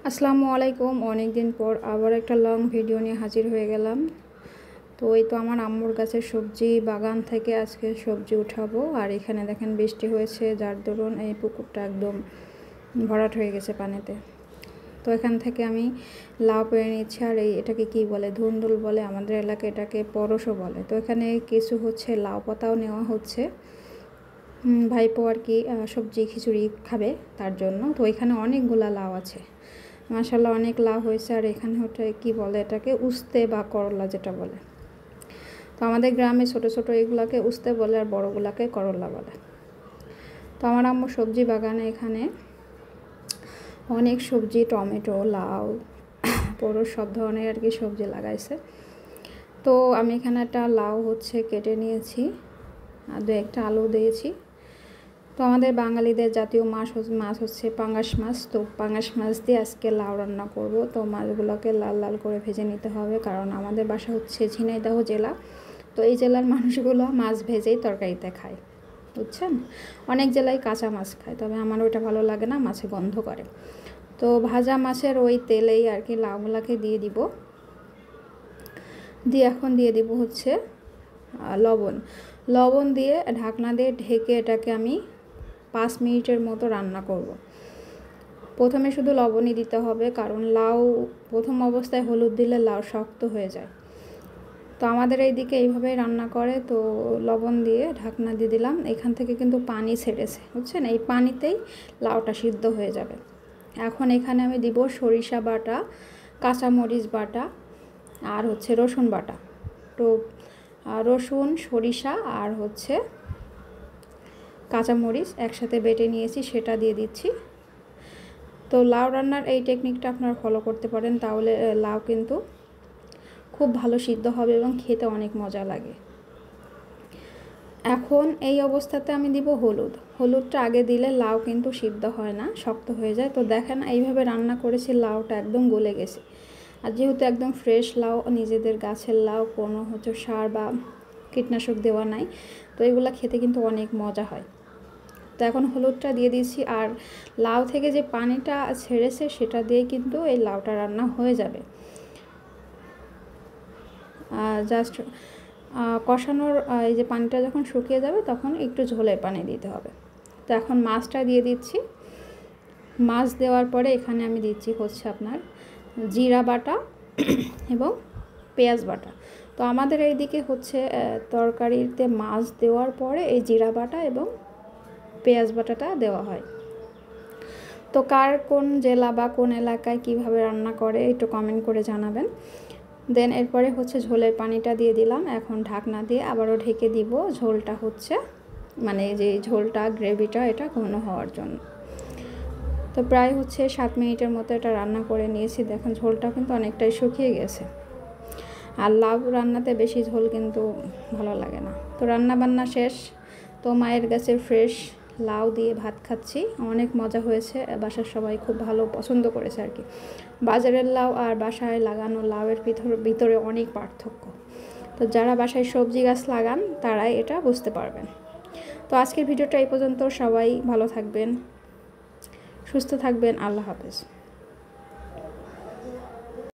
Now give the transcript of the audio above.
আসসালামু আলাইকুম। অনেক দিন পর আবার একটা লং ভিডিও নিয়ে হাজির হয়ে গেলাম। তো এই তো আমার আম্মুর গাছের সবজি বাগান থেকে আজকে সবজি উঠাবো। আর এখানে দেখেন বৃষ্টি হয়েছে, যার দরুন এই পুকুরটা একদম ভরাট হয়ে গেছে পানিতে। তো এখান থেকে আমি লাউ পেড়ে নিচ্ছি। আর এটাকে কি বলে, ধুন্দুল বলে, আমাদের এলাকায় এটাকে পরশও বলে। তো এখানে কিছু হচ্ছে লাউ পাতাও নেওয়া হচ্ছে, ভাইপো আর কি সবজি খিচুড়ি খাবে তার জন্য। তো এখানে অনেকগুলা লাউ আছে, মাশাআল্লাহ অনেক লাউ হয়েছে। আর এখানে ওটা কি বলে, এটাকে উস্তে বা করলা যেটা বলে। তো আমাদের গ্রামে ছোট ছোট এগুলাকে উস্তে বলে, আর বড়গুলাকে করলা বলে। তো আমার আম্মু সবজি বাগানে এখানে অনেক সবজি, টমেটো, লাউ, পরশ সব ধরনের আর কি সবজি লাগাইছে। তো আমি এখানে একটা লাউ হচ্ছে কেটে নিয়েছি, আর দু একটা আলু দিয়েছি। তো আমাদের বাঙালিদের জাতীয় মাছ হচ্ছে পাঙ্গাস মাছ। তো পাঙ্গাস মাছ দিয়ে আজকে লাউ রান্না করব। তো মাছগুলোকে লাল লাল করে ভেজে নিতে হবে, কারণ আমাদের বাসা হচ্ছে ঝিনাইদহ জেলা। তো এই জেলার মানুষগুলো মাছ ভেজেই তরকারিতে খায়, বুঝছেন। অনেক জেলায় কাঁচা মাছ খায়, তবে আমার ওইটা ভালো লাগে না, মাছে গন্ধ করে। তো ভাজা মাছের ওই তেলেই আর কি লাউগুলোকে দিয়ে দিব। এখন দিয়ে দিব হচ্ছে লবণ দিয়ে ঢাকনা দিয়ে ঢেকে এটাকে আমি 5 মিনিটের মতো রান্না করব। প্রথমে শুধু লবণই দিতে হবে, কারণ লাউ প্রথম অবস্থায় হলুদ দিলে লাউ শক্ত হয়ে যায়। তো আমাদের এইদিকে এইভাবেই রান্না করে। তো লবণ দিয়ে ঢাকনা দিয়ে দিলাম। এখান থেকে কিন্তু পানি ছেড়েছে, বুঝছেন। এই পানিতেই লাউটা সিদ্ধ হয়ে যাবে। এখন এখানে আমি দিব সরিষা বাটা, কাঁচামরিচ বাটা, আর হচ্ছে রসুন বাটা। তো রসুন, সরিষা আর হচ্ছে কাঁচামরিচ একসাথে বেটে নিয়েছি, সেটা দিয়ে দিচ্ছি। তো লাউ রান্নার এই টেকনিকটা আপনারা ফলো করতে পারেন, তাহলে লাউ কিন্তু খুব ভালো সিদ্ধ হবে এবং খেতে অনেক মজা লাগে। এখন এই অবস্থাতে আমি দিব হলুদটা আগে দিলে লাউ কিন্তু সিদ্ধ হয় না, শক্ত হয়ে যায়। তো দেখেন এইভাবে রান্না করেছি, লাউটা একদম গলে গেছে। আর যেহেতু একদম ফ্রেশ লাউ, নিজেদের গাছের লাউ, কোনো হচ্ছে সার বা কীটনাশক দেওয়া নাই, তো এগুলো খেতে কিন্তু অনেক মজা হয়। তো এখন হলুদটা দিয়ে দিয়েছি, আর লাউ থেকে যে পানিটা ছেড়েছে সেটা দিয়ে কিন্তু এই লাউটা রান্না হয়ে যাবে। জাস্ট কষানোর এই যে পানিটা যখন শুকিয়ে যাবে তখন একটু ঝোলের পানি দিতে হবে। তো এখন মাছটা দিয়ে দিচ্ছি। মাছ দেওয়ার পরে এখানে আমি দিচ্ছি হচ্ছে আপনার জিরা বাটা এবং পেঁয়াজ বাটা। তো আমাদের এইদিকে হচ্ছে তরকারিতে মাছ দেওয়ার পরে এই জিরা বাটা এবং পেঁয়াজ বাটাটা দেওয়া হয়। তো কার কোন জেলা বা কোন এলাকায় কিভাবে রান্না করে একটু কমেন্ট করে জানাবেন। দেন এরপরে হচ্ছে ঝোলের পানিটা দিয়ে দিলাম। এখন ঢাকনা দিয়ে আবারও ঢেকে দিব, ঝোলটা হচ্ছে মানে যে ঝোলটা, গ্রেভিটা এটা ঘন হওয়ার জন্য। তো প্রায় হচ্ছে 7 মিনিটের মতো এটা রান্না করে নিয়েছি। দেখেন ঝোলটা কিন্তু অনেকটাই শুকিয়ে গেছে। আর লাউ রান্নাতে বেশি ঝোল কিন্তু ভালো লাগে না। তো রান্না বান্না শেষ। তো মায়ের গাছের ফ্রেশ লাউ দিয়ে ভাত খাচ্ছি, অনেক মজা হয়েছে। বাসার সবাই খুব ভালো পছন্দ করেছে আর কি। বাজারের লাউ আর বাসায় লাগানো লাউয়ের ভিতরে অনেক পার্থক্য। তো যারা বাসায় সবজি গাছ লাগান তারাই এটা বুঝতে পারবেন। তো আজকের ভিডিওটা এই পর্যন্ত। সবাই ভালো থাকবেন, সুস্থ থাকবেন। আল্লাহ হাফেজ।